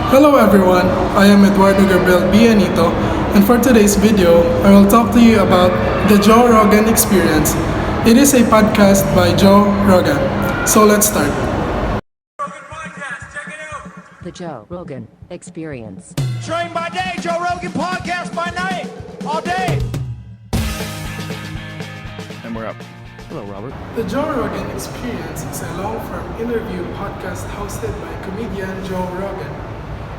Hello everyone, I am Eduardo Gabriel Bianito, and for today's video, I will talk to you about the Joe Rogan Experience. It is a podcast by Joe Rogan. So let's start. Rogan podcast, check it out. The Joe Rogan Experience. Train by day, Joe Rogan podcast by night, all day. And we're up. Hello, Robert. The Joe Rogan Experience is a long-form interview podcast hosted by comedian Joe Rogan.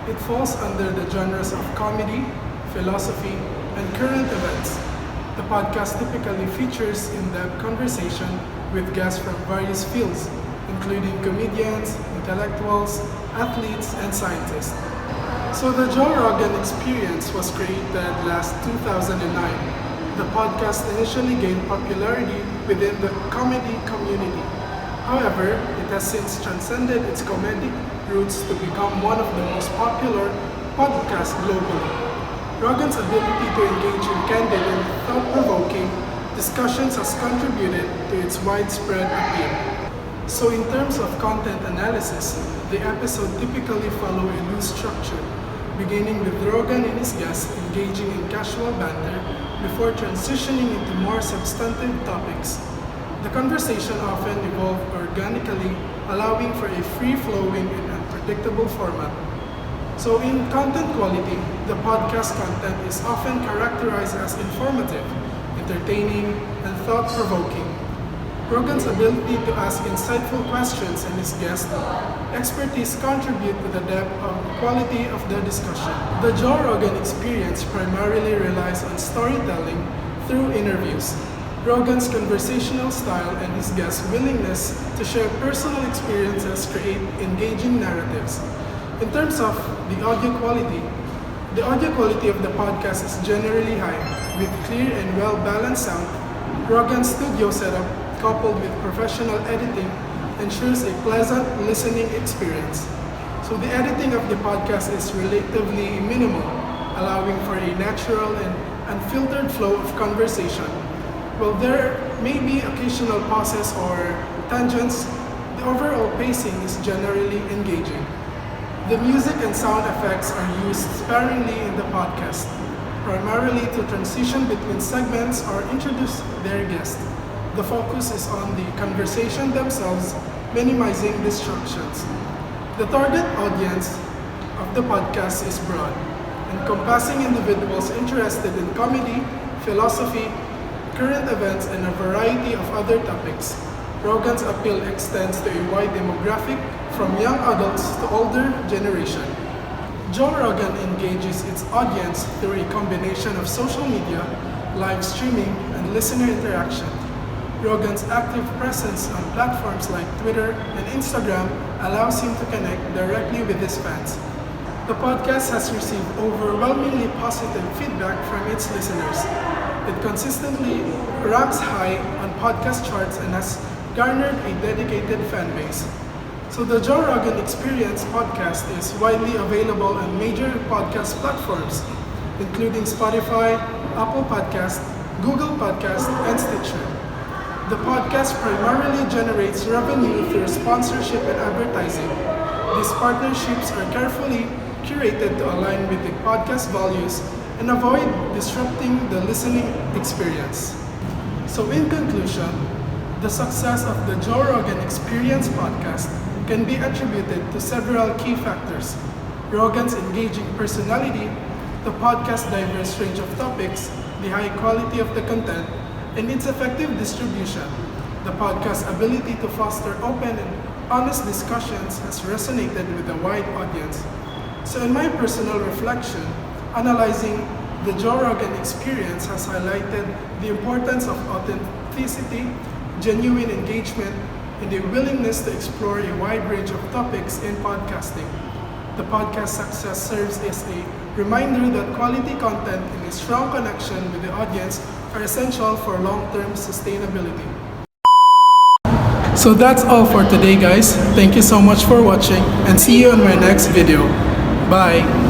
It falls under the genres of comedy, philosophy, and current events. The podcast typically features in-depth conversation with guests from various fields, including comedians, intellectuals, athletes, and scientists. So the Joe Rogan Experience was created last 2009. The podcast initially gained popularity within the comedy community. However, it has since transcended its comedic roots to become one of the most popular podcasts globally. Rogan's ability to engage in candid and thought-provoking discussions has contributed to its widespread appeal. So in terms of content analysis, the episode typically follow a loose structure, beginning with Rogan and his guests engaging in casual banter before transitioning into more substantive topics. The conversation often evolved organically, allowing for a free-flowing and unpredictable format. So in content quality, the podcast content is often characterized as informative, entertaining, and thought-provoking. Rogan's ability to ask insightful questions and his guest expertise contribute to the depth of quality of the discussion. The Joe Rogan Experience primarily relies on storytelling through interviews. Rogan's conversational style and his guests' willingness to share personal experiences create engaging narratives. In terms of the audio quality of the podcast is generally high, with clear and well-balanced sound. Rogan's studio setup, coupled with professional editing, ensures a pleasant listening experience. So the editing of the podcast is relatively minimal, allowing for a natural and unfiltered flow of conversation. While there may be occasional pauses or tangents, the overall pacing is generally engaging. The music and sound effects are used sparingly in the podcast, primarily to transition between segments or introduce their guest. The focus is on the conversation themselves, minimizing distractions. The target audience of the podcast is broad, encompassing individuals interested in comedy, philosophy, current events, and a variety of other topics. Rogan's appeal extends to a wide demographic, from young adults to older generation. Joe Rogan engages its audience through a combination of social media, live streaming, and listener interaction. Rogan's active presence on platforms like Twitter and Instagram allows him to connect directly with his fans. The podcast has received overwhelmingly positive feedback from its listeners. It consistently ranks high on podcast charts and has garnered a dedicated fan base. So the Joe Rogan Experience podcast is widely available on major podcast platforms, including Spotify, Apple Podcast, Google Podcast, and Stitcher. The podcast primarily generates revenue through sponsorship and advertising. These partnerships are carefully curated to align with the podcast values and avoid disrupting the listening experience. So in conclusion, the success of the Joe Rogan Experience podcast can be attributed to several key factors: Rogan's engaging personality, the podcast's diverse range of topics, the high quality of the content, and its effective distribution. The podcast's ability to foster open and honest discussions has resonated with a wide audience. So in my personal reflection, analyzing the Joe Rogan Experience has highlighted the importance of authenticity, genuine engagement, and a willingness to explore a wide range of topics in podcasting. The podcast success serves as a reminder that quality content and a strong connection with the audience are essential for long-term sustainability. So that's all for today, guys. Thank you so much for watching, and see you on my next video. Bye!